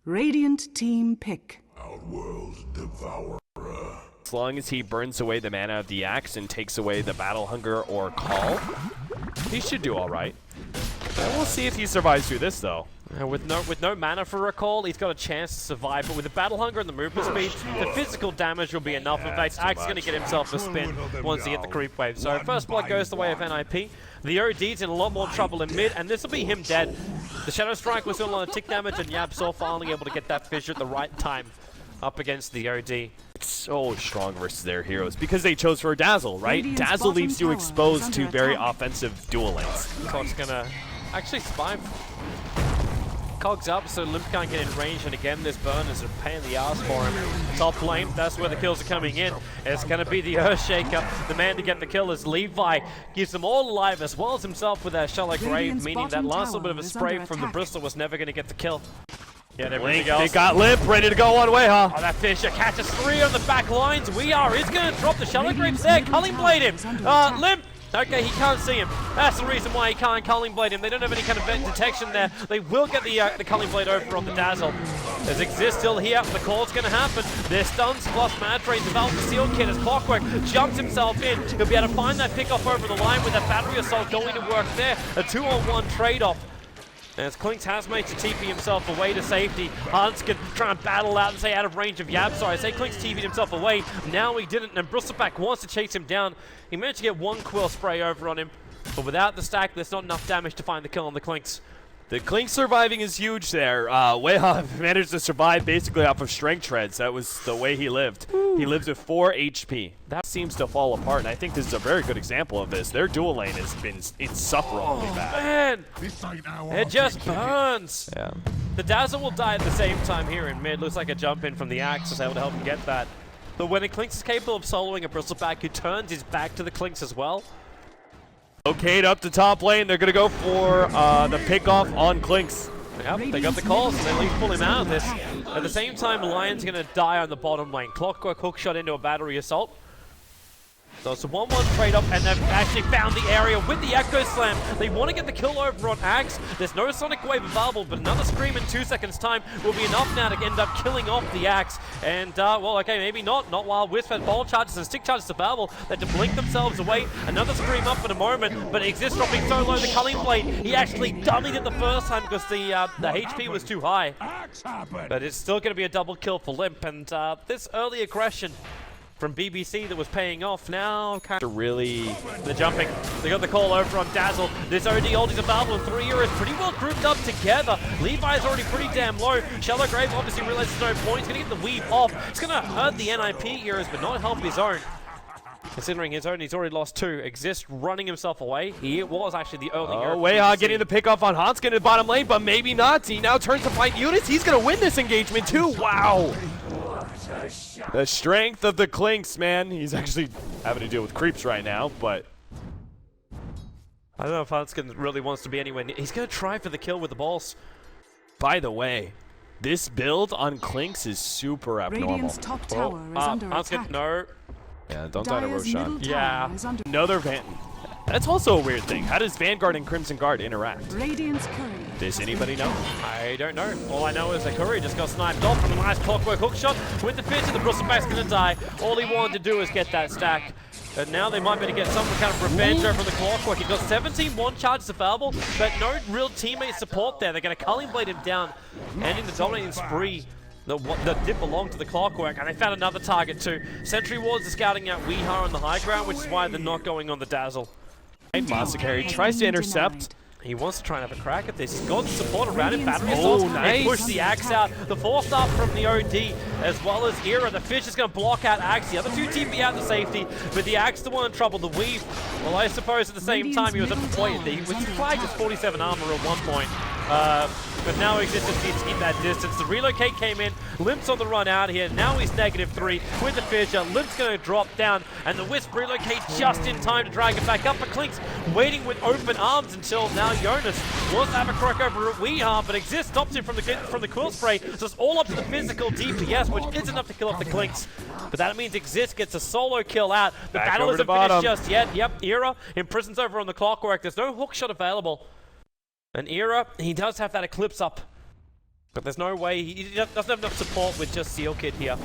Radiant team pick. Outworld Devourer. As long as he burns away the mana of the axe and takes away the battle hunger or call, he should do all right. And we'll see if he survives through this though. With no mana for recall, he's got a chance to survive, but with the battle hunger and the movement speed, the physical damage will be enough. In fact, Axe is going to get himself a spin once he hit the creep wave. So first blood goes the way of NIP. The OD's in a lot more trouble in mid, and this will be him dead. The Shadow Strike was still on tick damage, and YapzOr finally able to get that fissure at the right time up against the OD. So strong versus their heroes because they chose for a Dazzle, right? Dazzle leaves you exposed to very offensive dual lanes. Cog's going to actually spy. Cog's up, so Limp can't get in range, and again, this burn is a pain in the ass for him. Top lane, that's where the kills are coming in. It's going to be the Earthshaker, the man to get the kill as Levi keeps them all alive, as well as himself with that Shallow Grave, meaning that last little bit of a spray from the Bristol was never going to get the kill. Yeah, They got Limp ready to go one way, huh? Oh, that Fisher catches 3 on the back lines. We are is going to drop the Shallow Graves there. Culling Blade him. Limp. Okay, he can't see him. That's the reason why he can't Culling Blade him. They don't have any kind of vent detection there. They will get the Culling Blade over on the Dazzle. There's Exist still here. The call's going to happen. There's stuns plus Mad Drains. Develop the Seal Kit as Clockwork jumps himself in. He'll be able to find that pick off over the line with that Battery Assault going to work there. A 2-on-1 trade-off. As Clinkz has managed to TP himself away to safety. Hans can try and battle out and stay out of range of YapzOr. I say Clinkz TP'd himself away. Now he didn't, and Bristleback wants to chase him down. He managed to get one Quill Spray over on him, but without the stack, there's not enough damage to find the kill on the Clinkz. The Clinkz surviving is huge there. Weha managed to survive basically off of strength treads. That was the way he lived. Ooh. He lives with 4 HP. That seems to fall apart, and I think this is a very good example of this. Their dual lane has been insufferably bad. Man, it just burns. Yeah. The Dazzle will die at the same time here in mid. Looks like a jump in from the Axe is able to help him get that. But when the Clinkz is capable of soloing a Bristleback who turns his back to the Clinkz as well. Okay, up to top lane. They're going to go for the pick-off on Clinkz. Yep, they got the call, so they at least pull him out of this. At the same time, Lion's going to die on the bottom lane. Clockwork hookshot into a Battery Assault. So it's a 1-1 trade-off, and they've actually found the area with the Echo Slam. They want to get the kill over on Axe. There's no Sonic Wave available, but another Scream in 2 seconds' time will be enough now to end up killing off the Axe. And, well, okay, maybe not. Not while Wisp had ball charges and stick charges available. They had to blink themselves away. Another Scream up in a moment, but Exist dropping so low, the Culling Blade. He actually dummied it the first time because the HP was too high. But it's still going to be a double kill for Limp, and this early aggression from BBC that was paying off now. Really, they're jumping. They got the call over on Dazzle. This OD ult is available, and 3 heroes pretty well grouped up together. Levi's already pretty damn low. Shallow Grave obviously realizes no point. He's going to get the weave off. It's going to hurt the NIP heroes, but not help his own. Considering his own, he's already lost 2. Exist running himself away. He was actually the early hero. Weha getting the pick off on Hanskin in the bottom lane, but maybe not. He now turns to fight units. He's going to win this engagement too. Wow. The strength of the Clinkz, man. He's actually having to deal with creeps right now, but I don't know if Hanskin really wants to be anywhere near. He's going to try for the kill with the balls. By the way, this build on Clinkz is super abnormal. Radiant's top tower is under attack. No. Yeah, don't die to Roshan. Yeah. Another Van. That's also a weird thing. How does Vanguard and Crimson Guard interact? Radiant's Curry. Does anybody know? I don't know. All I know is that Curry just got sniped off from a nice Clockwork hookshot with the Fisher. The Bristleback's going to die. All he wanted to do is get that stack. But now they might be able to get some kind of revenge over the Clockwork. He's got 17 1 charges available, but no real teammate support there. They're going to Culling Blade him down, ending the dominating spree that did belong to the Clockwork, and they found another target too. Sentry Wards are scouting out Weeha on the high ground, which is why they're not going on the Dazzle. Masakari tries to intercept. He wants to try and have a crack at this. He's got support around him. Battery assaults. Nice. Push the Axe out. The 4-star from the OD, as well as Era. The Fish is going to block out Axe. The other 2 TP out to safety, but the Axe the one in trouble. The Weave, well, I suppose at the same time he was at the point. He was flagged as 47 armor at one point. But now Exist just needs to keep that distance. The relocate came in. Limp's on the run out here. Now he's -3 with the Fissure. Limp's going to drop down, and the Wisp relocate just in time to drag it back up. But Clinkz waiting with open arms until now Jonas wants to have a crack over at Weeha, but Exist stops him from the Quill Spray. So it's all up to the physical DPS, which is enough to kill off the Clinkz. But that means Exist gets a solo kill out. The battle isn't finished just yet. Yep, Era imprisons over on the Clockwork. There's no hookshot available. And Era, he does have that Eclipse up. But there's no way he doesn't have enough support with just Seal Kid here.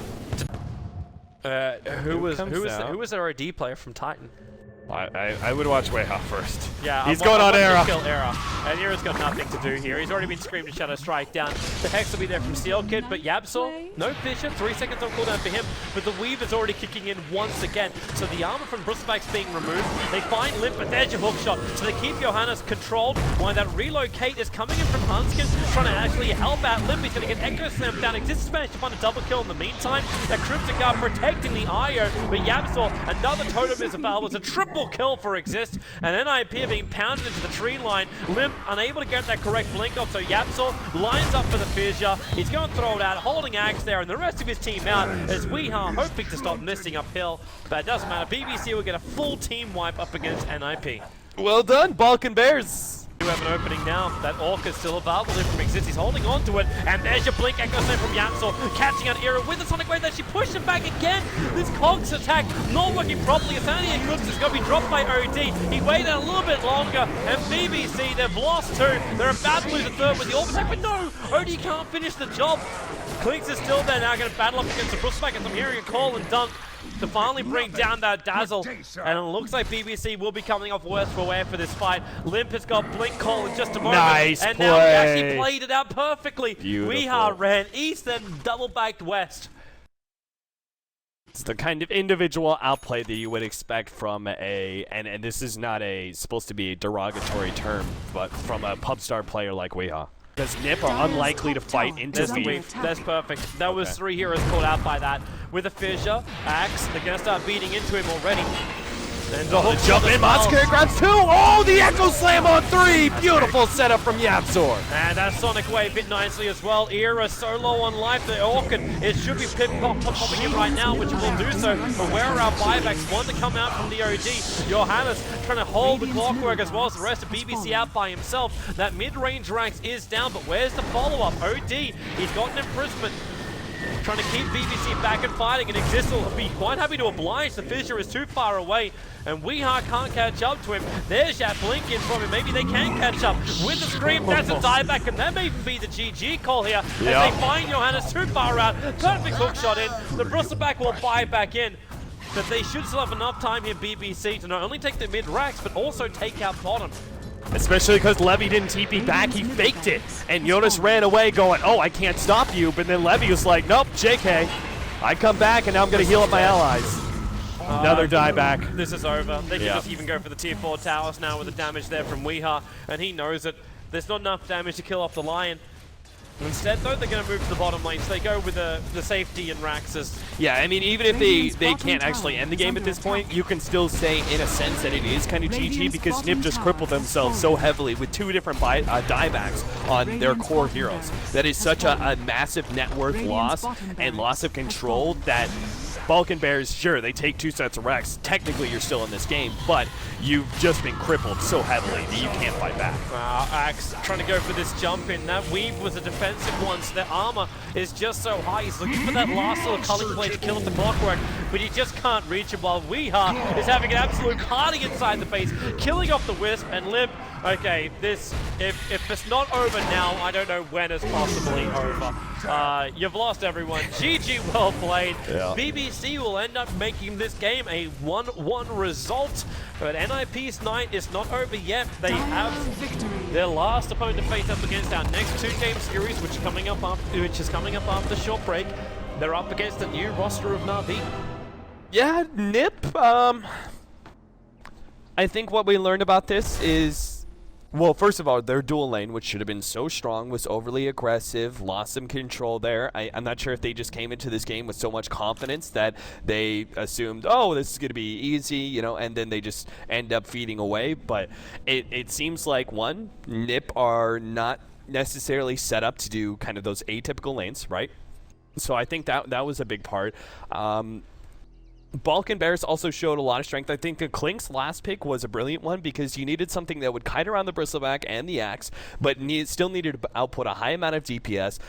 Who was their OD player from Titan? I would watch Weha first. Yeah, he's going on Era. Kill Era. And Era's got nothing to do here. He's already been screamed to Shadow Strike down. The Hex will be there from Seal Kid, but Yabsor, no Fissure, 3 seconds on cooldown for him. But the Weave is already kicking in once again. So the armor from Bristleback's being removed. They find Limp, but there's your hook shot. So they keep Johannes controlled. While that relocate is coming in from Hanskin, trying to actually help out Limp. He's going to get Echo Slam down. Existence managed to find a double kill in the meantime. That Crimson Guard protecting the IO, but Yabsor, another totem is available. It's a triple kill for Exist. And NIP are being pounded into the tree line. Limp unable to get that correct blink off, so Yabsor lines up for the Fissure. He's going to throw it out, holding Axe there, and the rest of his team out as Weha hoping to stop missing uphill. But it doesn't matter. BBC will get a full team wipe up against NIP. Well done, Balkan Bears. We have an opening now. That Orc is still available there from Exist. He's holding on to it. And there's your blink echo slam from Yamsor. Catching out Era with the Sonic Wave that she pushed him back again. This Cogs attack not working properly. Sanity and Clinkz is going to be dropped by OD. He waited a little bit longer. And BBC, they've lost 2. They're about to lose a 3rd with the Orb attack. But no, OD can't finish the job. Clinkz is still there now, going to battle up against the Brustback. As I'm hearing a call and dunk to finally bring down that Dazzle. And it looks like BBC will be coming off worse for wear for this fight. Limp has got Blink Call in just a moment. Nice and play. now he actually played it out perfectly. Beautiful. Weha ran east, then double backed west. It's the kind of individual outplay that you would expect from and this is not supposed to be a derogatory term, but from a pub star player like Weha. Because Nip are unlikely to fight into the Weave. That's perfect. That was 3 heroes called out by that. With a Fissure, Axe, they're going to start beating into him already. And the jump in, Monster grabs 2! Oh, the Echo Slam on 3! Beautiful setup from Yabsor. And that Sonic Wave hit nicely as well. Era so low on life, the Orchid, it should be popping in right now, which it will do so. But where are our buybacks? One to come out from the OG. Johannes trying to hold the Clockwork as well as the rest of BBC out by himself. That mid-range ranks is down, but where's the follow-up? OD, he's got an imprisonment. Trying to keep BBC back and fighting, and Exist will be quite happy to oblige. The Fissure is too far away, and Weha can't catch up to him. There's that blink in from him. Maybe they can catch up. With the scream, that's a dieback, and that may be the GG call here. As they find Johannes too far out. Perfect hook shot in. The Brustleback will buy back in. But they should still have enough time here, BBC, to not only take the mid-racks, but also take out bottom. Especially because Levy didn't TP back, he faked it. And Jonas ran away going, oh, I can't stop you. But then Levy was like, nope, JK. I come back and now I'm going to heal up my allies. Another die back. This is over. They can just even go for the tier 4 towers now with the damage there from Weha. And he knows it. There's not enough damage to kill off the Lion. Instead, though, they're going to move to the bottom lane, so they go with the safety and Raxus. Yeah, I mean, even if they can't actually end the game at this point, you can still say, in a sense, that it is kind of GG because Nip just crippled themselves so heavily with 2 different diebacks on their core heroes. That is such a massive net worth loss and loss of control that Balkan Bears, sure, they take 2 sets of Rex. Technically, you're still in this game, but you've just been crippled so heavily that you can't fight back. Axe trying to go for this jump in. That Weave was a defensive one, so their armor is just so high. He's looking for that last little culling play to kill off the Clockwork, but he just can't reach it while Weha is having an absolute party inside the face, killing off the Wisp and Limp. Okay, if it's not over now, I don't know when it's possibly over. You've lost everyone. GG, well played. Yeah. BBC will end up making this game a 1-1 result, but NIP's night is not over yet. They have their last opponent to face up against our next 2-game series, which is coming up after short break. They're up against the new roster of Na'Vi. Yeah, Nip. I think what we learned about this is, well, first of all, their dual lane, which should have been so strong, was overly aggressive, lost some control there. I'm not sure if they just came into this game with so much confidence that they assumed, oh, this is going to be easy, you know, and then they just end up feeding away. But it seems like, one, Nip are not necessarily set up to do kind of those atypical lanes, right? So I think that was a big part. Balkan Bears also showed a lot of strength. I think the Clinkz last pick was a brilliant one because you needed something that would kite around the Bristleback and the Axe, but still needed to output a high amount of DPS